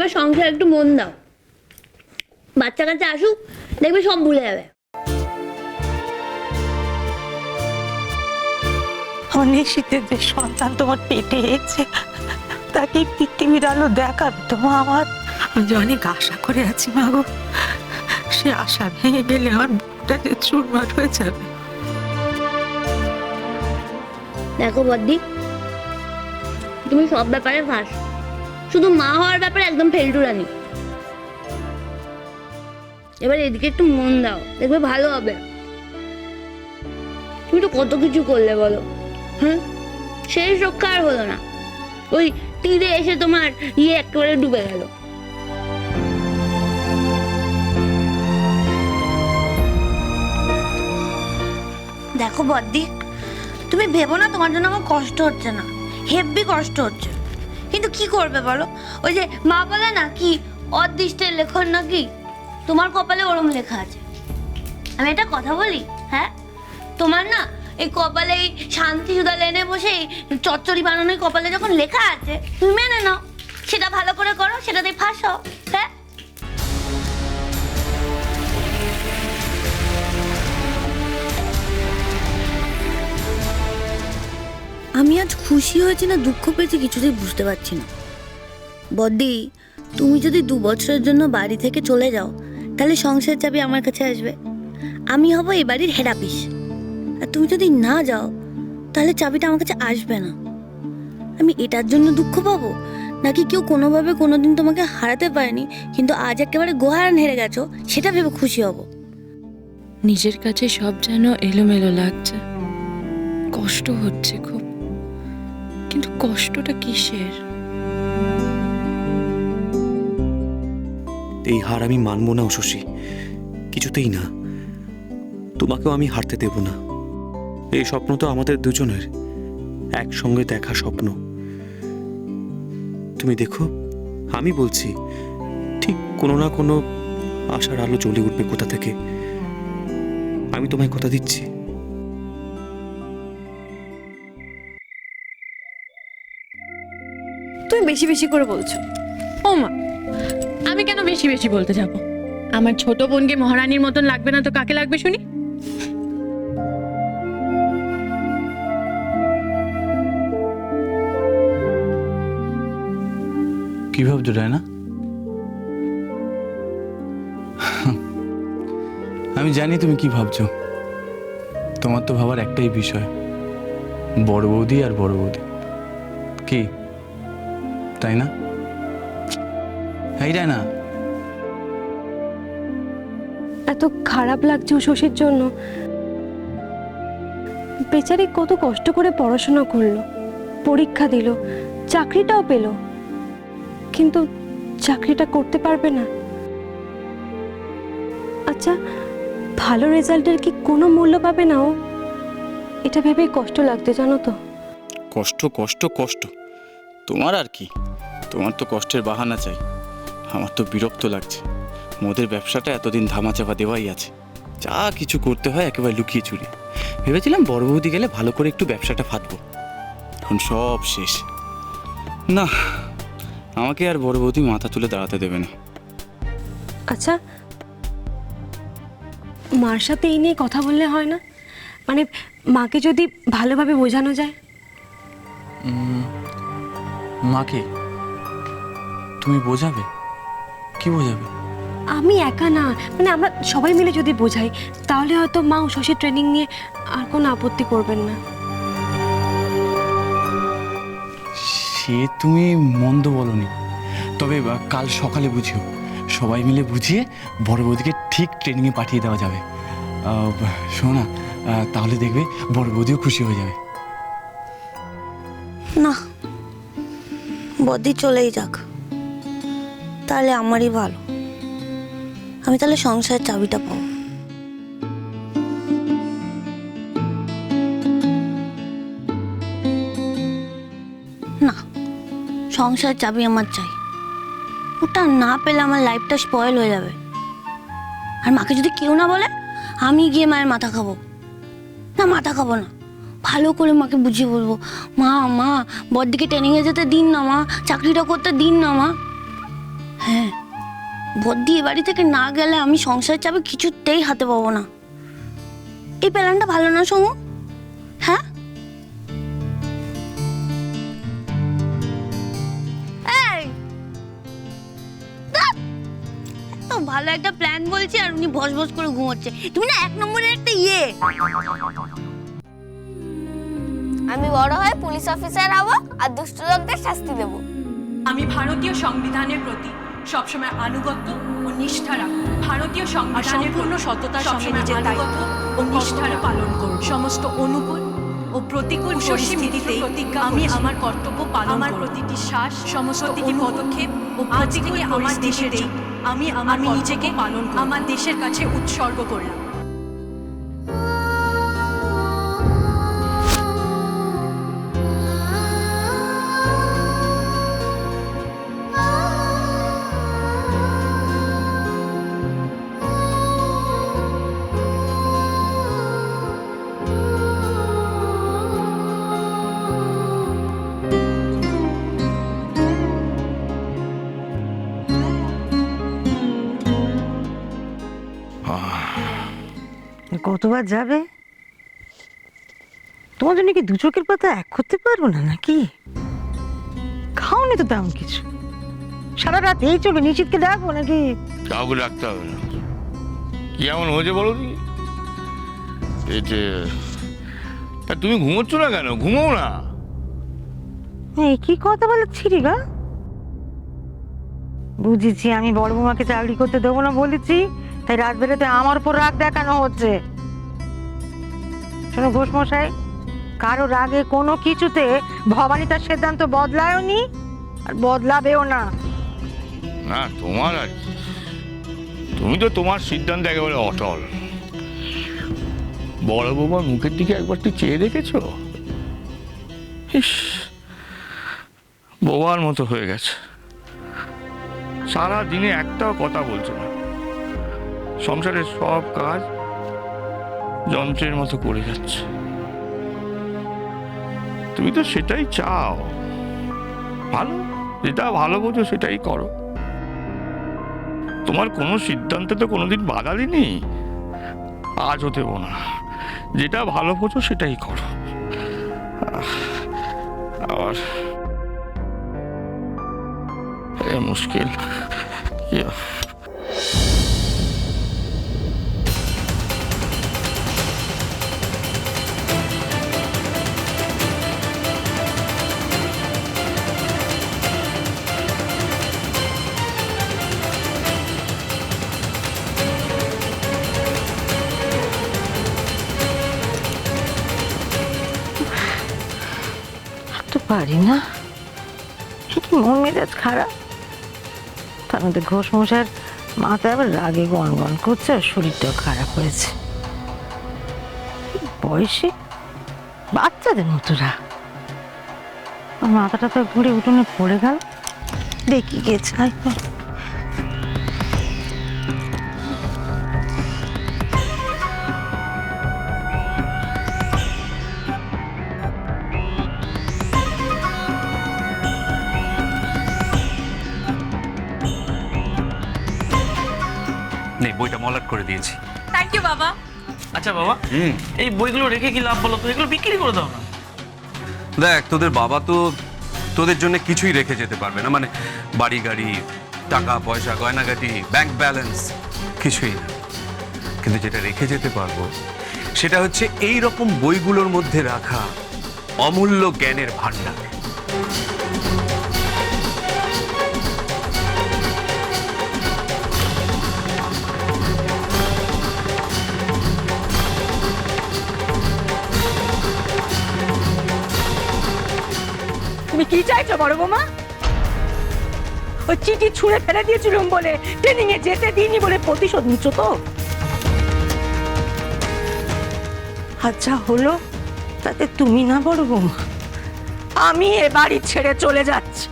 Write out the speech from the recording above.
এবার সংসার একটু মন দাও, বাচ্চা কাচ্চা আসুক, দেখবে সব ভুলে যাবে। অনিশ্চিতের যে সন্তান তোমার পেটে এসেছে তাকে পৃথিবীর আলো দেখাবে তো মা আমার। আমি অনেক আশা করে আছি মা গো, সে আশা ভেঙে গেলে আমার বুকটা যে চুরমার হয়ে যাবে। দেখো বদ্দি, তুমি সব ব্যাপারে ফাঁস, শুধু মা হওয়ার ব্যাপারে একদম ফেলটু রানি। এবার এদিকে একটু মন দাও, দেখবে ভালো হবে। তুমি তো কত কিছু করলে বলো, হ্যাঁ, শেষ রক্ষা আর হলো না, ওই তীরে এসে তোমার একেবারে ডুবে গেল। দেখো বদ্দি, তুমি ভেবো না তোমার জন্য আমার কষ্ট হচ্ছে না, হেব্বি কষ্ট হচ্ছে, কিন্তু কি করবে বলো? ওই যে মা বলে না কি অদৃষ্টের লেখন নাকি, তোমার কপালে ওরম লেখা আছে। আমি একটা কথা বলি, হ্যাঁ, তোমার না এই কপালে এই শান্তি সুধা লেনে বসে চচ্চড়ি বানানোর কপালে যখন লেখা আছে, তুমি মেনে নাও, সেটা ভালো করে করো, সেটাতে ফাঁস হও। হ্যাঁ, আমি আজ খুশি হয়েছি না দুঃখ পেয়েছি কিছুতেই বুঝতে পারছি না। বদ্দি, তুমি যদি 2 বছরের জন্য বাড়ি থেকে চলে যাও, তাহলে সংসার চাবি আমার কাছে আসবে, আমি হব এই বাড়ির হেড অফিস। আর তুমি যদি না যাও, তাহলে চাবিটা আমার কাছে আসবে না। আমি এটার জন্য দুঃখ পাবো, নাকি কেউ কোনোভাবে কোনোদিন তোমাকে হারাতে পারেনি কিন্তু আজ একেবারে গোহারান হেরে গেছো, সেটা ভেবে খুশি হব? নিজের কাছে সব যেন এলোমেলো লাগছে, কষ্ট হচ্ছে খুব, কিন্তু কষ্টটা কিসের? এই হার আমি মানবো না শশী, কিছুতেই না। তোমাকেও আমি হারতে দেব না। এই স্বপ্ন তো আমাদের দুজনের একসঙ্গে দেখা স্বপ্ন। তুমি দেখো, আমি বলছি ঠিক কোনো না কোনো আশার আলো জ্বলে উঠবে কোথা থেকে, আমি তোমায় কথা দিচ্ছি। তুমি বেশি বেশি করে বলছো। ও মা, আমি কেন বেশি বেশি বলতে যাব? আমার ছোট বোনকে মহারানীর মতন লাগবে না তো কাকে লাগবে শুনি? কি ভাবছো রায়না? আমি জানি তুমি কি ভাবছো। তোমার তো ভাবার একটাই বিষয়, বড় বৌদি আর বড় বৌদি, কি তাই না? এই রায়না, এত খারাপ লাগছে শশীর জন্য। বেচারি কত কষ্ট করে পড়াশোনা করলো, পরীক্ষা দিল, চাকরিটাও পেল, কিন্তু চাকরিটা করতে পারবে না। আচ্ছা, ভালো রেজাল্টের কি কোনো মূল্য পাবে না ও? এটা ভেবে কষ্ট লাগছে জানো তো। কষ্ট কষ্ট কষ্ট, তোমার আর কি, তোমার তো কষ্টের বাহানা চাই। আমার তো বিরক্ত লাগছে, মোদের ব্যবসাটা এতদিন ধামাচাপা দেওয়াই আছে, যা কিছু করতে হয় একেবারে লুকিয়ে চুরিয়ে। ভেবেছিলাম বড় বৌদি গেলে ভালো করে একটু ব্যবসাটা ফাটবো, এখন সব শেষ। না, আমাকে আর বড় বৌদি মাথা তুলে দাঁড়াতে দেবে না। আচ্ছা, মার সাথে এই নিয়ে কথা বললে হয় না? মানে মাকে যদি ভালোভাবে বোঝানো যায়। মাকে তুমি বোঝাবে? কি বোঝাবে? আমি একা না, মানে আমরা সবাই মিলে যদি বোঝাই, তাহলে হয়তো মা শশীর ট্রেনিং নিয়ে আর কোনো আপত্তি করবেন না। সে তুমি মন্দ বলনি, তবে কাল সকালে বুঝিও, সবাই মিলে বুঝিয়ে বড় বৌদিকে ঠিক ট্রেনিংয়ে পাঠিয়ে দেওয়া যাবে। শোনা, তাহলে দেখবে বড় বৌদিও খুশি হয়ে যাবে। না, বদ্দি চলেই যাক, তাহলে আমারই ভালো। আমি তাহলে সংসারের চাবিটা পাবো। না, সংসারের চাবি আমার চাই, ওটা না পেলে আমার লাইফটা স্পয়েল হয়ে যাবে। আর মাকে যদি কেউ না বলে, আমি গিয়ে মায়ের মাথা খাবো। না, মাথা খাবো না, ভালো করে মাকে বুঝিয়ে বলবো, মা মা বড়দিকে ট্রেনিংয়ে যেতে দিন না মা, চাকরিটা করতে দিন না মা। বদ্দি এ বাড়ি থেকে না গেলে আমি সংসার চাপে কিছুতেই হাতে পাবো না। এই প্ল্যানটা ভালো না সমু? হ্যাঁ এই, ধ্যাৎ, এত ভালো একটা প্ল্যান বলছি আর উনি ভস ভস করে ঘুমোচ্ছে। তুমি না 1 নম্বরের একটা ইয়ে। আমি বড় হয়ে পুলিশ অফিসার হব আর দুষ্ট লোকদের শাস্তি দেব। আমি ভারতীয় সংবিধানের প্রতি সবসময় আনুগত্য ও নিষ্ঠা রাখব। ভারতীয় সংবিধানের পূর্ণ সততার সঙ্গে নিজের দায়িত্ব ও নিষ্ঠা পালন করব। সমস্ত অনুকূল ও প্রতিকূল পরিস্থিতিতেই আমি আমার কর্তব্য পালন করব। আমার প্রতিটি শ্বাস, সমস্ত পদক্ষেপ ও প্রতিকূল আমার দেশেতেই আমি নিজেকে পালন করব, আমার দেশের কাছে উৎসর্গ করলাম। কতবার যাবে? তোমার জন্য কি 2 চোখের পাতা এক করতে পারবো না নাকি? খাওনি তো তেমন কিছু, সারা রাত এই চলবে। নিশ্চিতকে ডাকবো নাকি? কাউকে রাখতে হবে না। কি এমন হয়েছে বলো নি? পেটে তা তুমি ঘুমোচ্ছ না কেন? ঘুমোও না। এই কি কথা বলেছি রে গা? বুঝেছি, আমি বড় বৌমাকে চাকরি করতে দেবো না বলেছি, তাই রাত বেড়াতে আমার উপর রাগ দেখানো হচ্ছে। শোনো ঘোষ মশাই, কারো রাগে কোনো কিছুতে ভবানী তার সিদ্ধান্ত বদলায়নি আর বদলাবেও না। না তোমার আর কি, তুমি তো তোমার সিদ্ধান্ত একেবারে অটল। বড় বৌমার মুখের দিকে একবার তুই চেয়ে দেখেছো? ইস, বোবার মতো হয়ে গেছে। সারা দিনে একটাও কথা বলছে না, সংসারের সব কাজ যন্ত্রের মতো করে যাচ্ছে। তুমি তো সেটাই চাও, ভালো, যেটা ভালো বোঝো সেটাই করো। তোমার কোনো সিদ্ধান্তে তো কোনোদিন বাধা দিইনি, আজও দেব না। যেটা ভালো বোঝো সেটাই করো। আর মুশকিল কি? পারি না, মন মেজাজ খারাপ। তার মধ্যে ঘোষ মশাইয়ের মাথা আবার রাগে গনগন করছে আর শরীরটাও খারাপ হয়েছে। বয়সে বাচ্চাদের মতোরা, মাথাটা তো ঘুরে উঠোনে পড়ে গেল। দেখি কে চাই বইটা মলাট করে দিয়েছি। থ্যাংক ইউ বাবা। আচ্ছা বাবা, এই বইগুলো রেখে কি লাভ বলো তো? এগুলো বিক্রি করে দাও না। দেখ, তোদের বাবা তো তোদের জন্য কিছুই রেখে যেতে পারবে না, মানে বাড়ি গাড়ি, টাকা পয়সা, গয়নাগাটি, ব্যাংক ব্যালেন্স কিছুই না। কিন্তু যেটা রেখে যেতে পারবো সেটা হচ্ছে এই রকম বইগুলোর মধ্যে রাখা অমূল্য জ্ঞানের ভান্ডার। তুমি কি চাইছো বড় বৌমা? ওই চিঠি ছুঁড়ে ফেলে দিয়েছিলাম বলে, ট্রেনিং এ যেতে দিইনি বলে প্রতিশোধ নিচ্ছ তো? আচ্ছা হলো তাতে তুমি না বড় বৌমা, আমি এ বাড়ি ছেড়ে চলে যাচ্ছি।